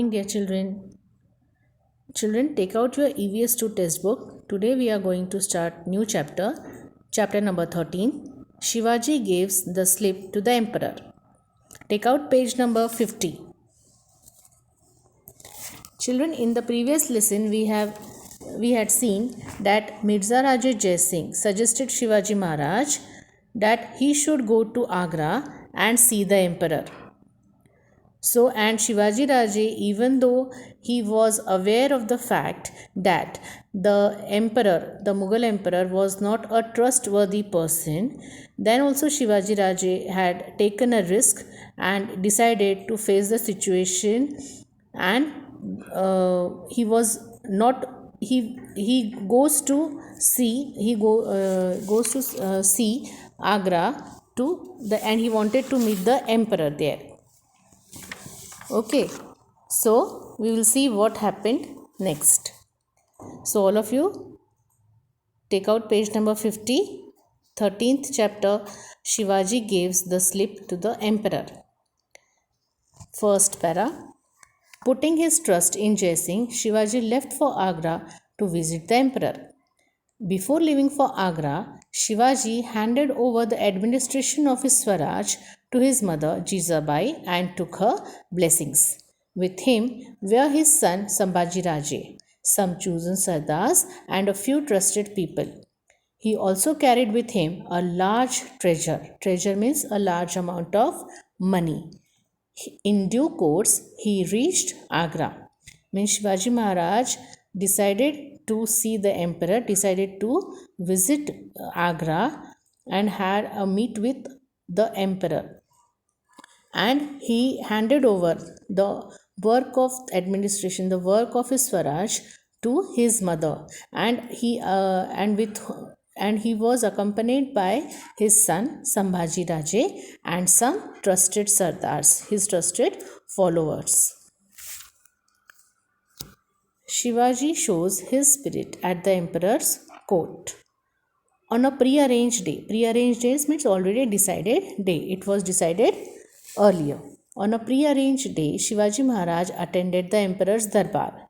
Dear children, take out your EVS2 textbook. Today we are going to start new chapter number 13. Shivaji gives the slip to the emperor. Take out page number 50. Children, in the previous lesson we had seen that Mirza Raja Jai Singh suggested Shivaji Maharaj that he should go to Agra and see the emperor. So, and Shivaji Raje, even though he was aware of the fact that the emperor, the Mughal emperor, was not a trustworthy person, then also Shivaji Raje had taken a risk and decided to face the situation, and he was not. He goes to see. Goes to see Agra and he wanted to meet the emperor there. Okay, so we will see what happened next. So all of you take out page number 50, 13th chapter. Shivaji gives the slip to the emperor. First para. Putting his trust in Jai Singh, Shivaji left for Agra to visit the emperor. Before leaving for Agra, Shivaji handed over the administration of his Swaraj to his mother Jizabai and took her blessings. With him were his son Sambhaji Raje, some chosen Sardars, and a few trusted people. He also carried with him a large treasure. Treasure means a large amount of money. In due course, he reached Agra. Means Shivaji Maharaj decided to see the emperor, decided to visit Agra and had a meet with the emperor. And he handed over the work of administration, the work of his Swaraj to his mother, and he was accompanied by his son Sambhaji Raje and some trusted Sardars, his trusted followers. Shivaji shows his spirit at the emperor's court. On a pre-arranged day means already decided day, it was decided earlier. On a pre-arranged day, Shivaji Maharaj attended the emperor's darbar.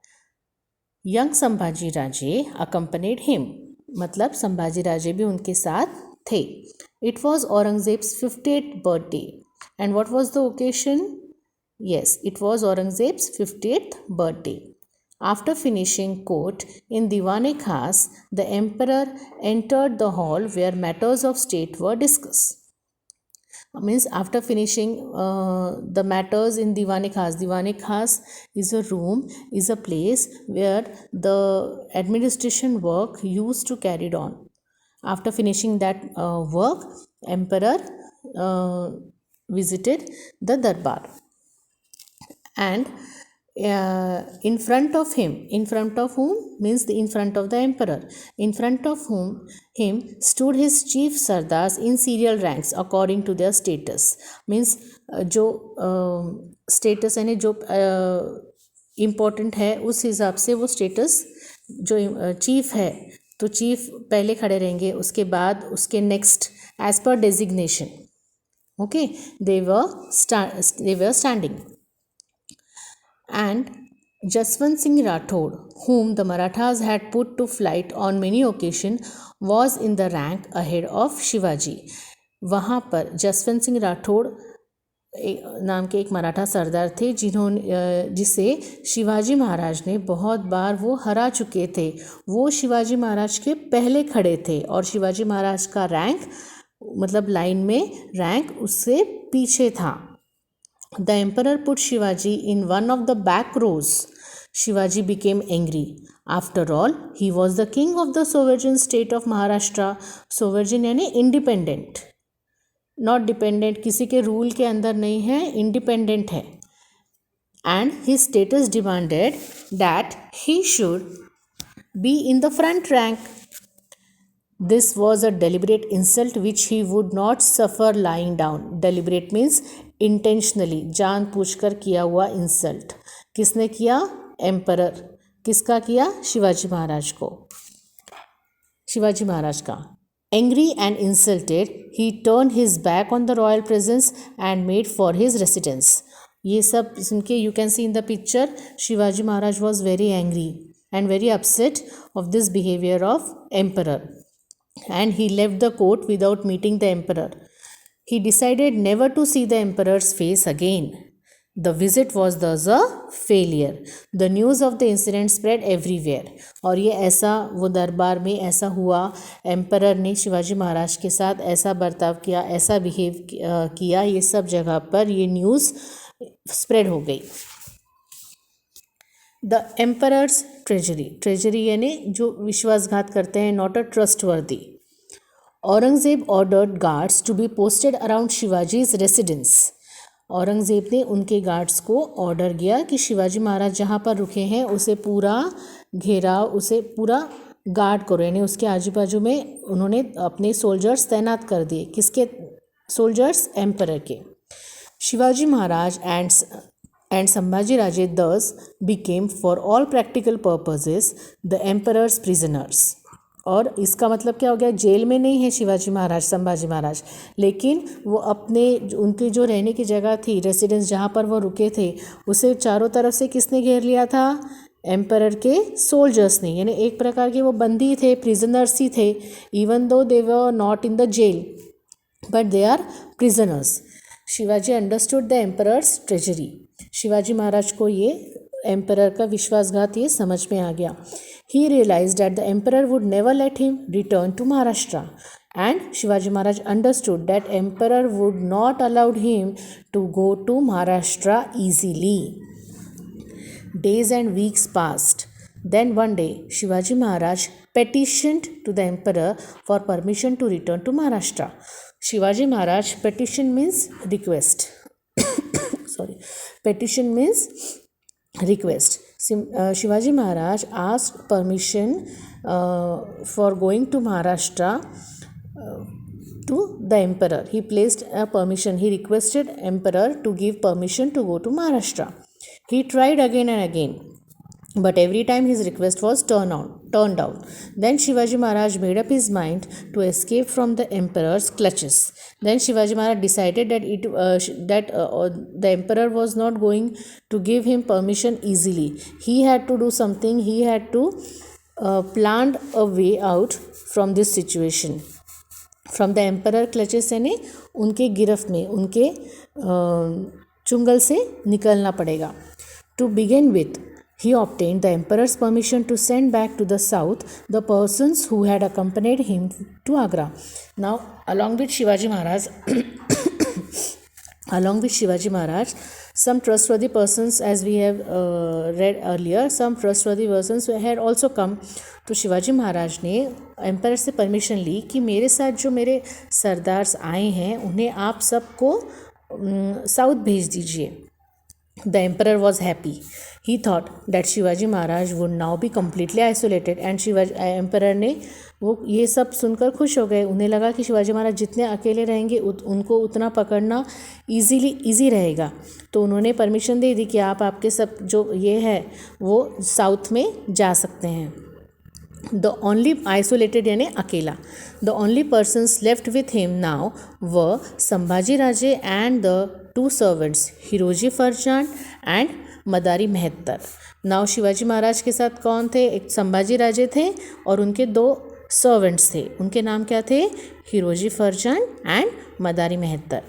Young Sambhaji Raje accompanied him. मतलब संभाजी राजे भी उनके साथ थे. It was Aurangzeb's 58th birthday. And what was the occasion? Yes, it was Aurangzeb's 58th birthday. After finishing court in Diwan-e-Khas, the emperor entered the hall where matters of state were discussed. Means after finishing the matters in Diwan-e-Khas. Diwan-e-Khas is a room, is a place where the administration work used to carried on. After finishing that work, emperor visited the darbar. And in front of whom means in front of the emperor, in front of him stood his chief sardars in serial ranks according to their status. Means जो status यानी जो important है उस हिसाब से वो status जो chief है तो chief पहले खड़े रहेंगे, उसके बाद उसके next as per designation. Okay, they were standing. And Jaswant Singh Rathod, whom the Marathas had put to flight on many occasions, was in the rank ahead of Shivaji. वहाँ पर जसवंत सिंह राठौड़ नाम के एक मराठा सरदार थे जिसे शिवाजी महाराज ने बहुत बार वो हरा चुके थे. वो शिवाजी महाराज के पहले खड़े थे और शिवाजी महाराज का रैंक मतलब लाइन में रैंक उससे पीछे था. The emperor put Shivaji in one of the back rows. Shivaji became angry. After all, he was the king of the sovereign state of Maharashtra. Sovereign यानी independent, not dependent, किसी के rule के अंदर नहीं है, independent है. And his status demanded that he should be in the front rank. This was a deliberate insult which he would not suffer lying down. Deliberate means intentionally, जानबूझकर किया हुआ insult. किसने किया? Emperor. किसका किया? शिवाजी महाराज को. शिवाजी महाराज का. Angry and insulted, he turned his back on the royal presence and made for his residence. ये सब सुन के you can C in the picture Shivaji Maharaj was very angry and very upset of this behavior of emperor, and he left the court without meeting the emperor. He decided never to see the emperor's face again. The visit was thus a failure. The news of the incident spread everywhere. और ये ऐसा वो दरबार में ऐसा हुआ, emperor ने शिवाजी महाराज के साथ ऐसा बर्ताव किया, ऐसा बिहेव किया, ये सब जगह पर ये न्यूज़ स्प्रेड हो गई. द एम्परर्स ट्रेजरी यानी जो विश्वासघात करते हैं, not a trustworthy. Aurangzeb ordered guards to be posted around Shivaji's residence. Aurangzeb ने उनके गार्ड्स को ऑर्डर किया कि शिवाजी महाराज जहाँ पर रुके हैं उसे पूरा घेराव, उसे पूरा गार्ड करो, यानी उसके आजू बाजू में उन्होंने अपने सोल्जर्स तैनात कर दिए. किसके सोल्जर्स? एम्परर के. Shivaji Maharaj and Sambhaji Raje thus became for all practical purposes the emperor's prisoners. और इसका मतलब क्या हो गया? जेल में नहीं है शिवाजी महाराज, संभाजी महाराज, लेकिन वो अपने उनकी जो रहने की जगह थी, रेसिडेंस जहाँ पर वो रुके थे, उसे चारों तरफ से किसने घेर लिया था? एम्परर के सोल्जर्स ने. यानी एक प्रकार के वो बंदी थे, प्रिजनर्स ही थे. Even though they were not in the jail but they are prisoners. Shivaji understood the emperor's treasury. Shivaji Maharaj को ये एम्परर का विश्वासघात ये समझ में आ गया. He realise that the emperor would never let him return to Maharashtra, and Shivaji Maharaj understood that emperor would not allowed him to go to Maharashtra easily. Days and weeks passed. Then one day, Shivaji Maharaj petitioned to the emperor for permission to return to Maharashtra. Shivaji Maharaj, petition means request. Sorry, petition means request. Shivaji Maharaj asked permission for going to Maharashtra to the emperor. He placed a permission. He requested emperor to give permission to go to Maharashtra. He tried again and again, but every time his request was turned down. Then Shivaji Maharaj made up his mind to escape from the emperor's clutches. Then Shivaji Maharaj decided that the emperor was not going to give him permission easily. He had to do something. He had to plan a way out from this situation. From the emperor clutches यानी उनके गिरफ्त में, उनके चुंगल से निकलना पड़ेगा. To begin with, he obtained the emperor's permission to send back to the south the persons who had accompanied him to Agra. Now, along with Shivaji Maharaj, some trustworthy persons, as we have read earlier, some trustworthy persons had also come. तो शिवाजी महाराज ने emperor से permission ली कि मेरे साथ जो मेरे sardars आए हैं उन्हें आप सबको साउथ भेज दीजिए. The emperor was happy. He thought that Shivaji Maharaj would now be completely isolated, and emperor ने वो ये सब सुनकर खुश हो गए. उन्हें लगा कि शिवाजी महाराज जितने अकेले रहेंगे उनको उतना पकड़ना ईजी रहेगा. तो उन्होंने परमिशन दे दी कि आप आपके सब जो ये है वो साउथ में जा सकते हैं. The only isolated यानी अकेला. The only persons left with him now were Sambhaji Raje and the two servants, Hiroji Farjand and Madari Mehtar. Now Shivaji Maharaj के साथ कौन थे? एक संभाजी राजे थे और उनके दो सर्वेंट्स थे. उनके नाम क्या थे? Hiroji Farzand and Madari Mehtar.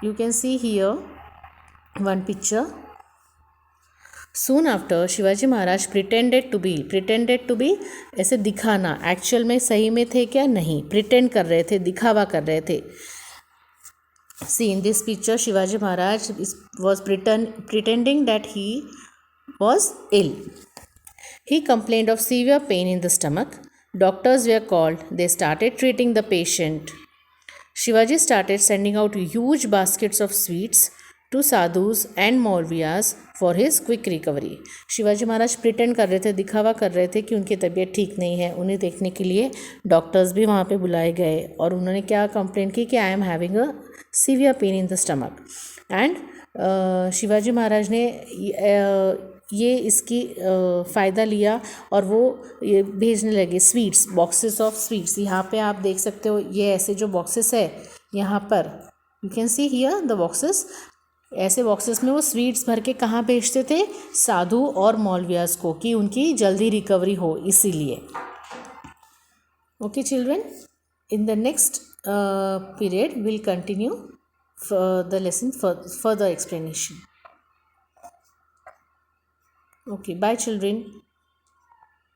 You can see here one picture. Soon after, Shivaji Maharaj pretended to be ऐसे दिखाना. एक्चुअल में सही में थे क्या? नहीं, प्रिटेंड कर रहे थे, दिखावा कर रहे थे. See in this picture, Shivaji Maharaj was pretending that he was ill. He complained of severe pain in the stomach. Doctors were called. They started treating the patient. Shivaji started sending out huge baskets of sweets to sadhus and maulvis for his quick recovery. Shivaji Maharaj pretend कर रहे थे, दिखावा कर रहे थे कि उनकी तबीयत ठीक नहीं है. उन्हें देखने के लिए डॉक्टर्स भी वहाँ पे बुलाए गए और उन्होंने क्या कंप्लेंट की कि I am having a severe pain in the stomach. And Shivaji Maharaj ने ये इसकी फ़ायदा लिया और वो ये भेजने लगे स्वीट्स, बॉक्सेस ऑफ स्वीट्स. यहाँ पे आप देख सकते हो ये ऐसे जो बॉक्सेस है यहाँ पर you can see here the boxes. ऐसे बॉक्सेस में वो स्वीट्स भर के कहाँ भेजते थे? साधु और मौलवियास को, कि उनकी जल्दी रिकवरी हो, इसीलिए. Okay children, in the next period we'll continue for the lesson for further explanation. Okay, bye children.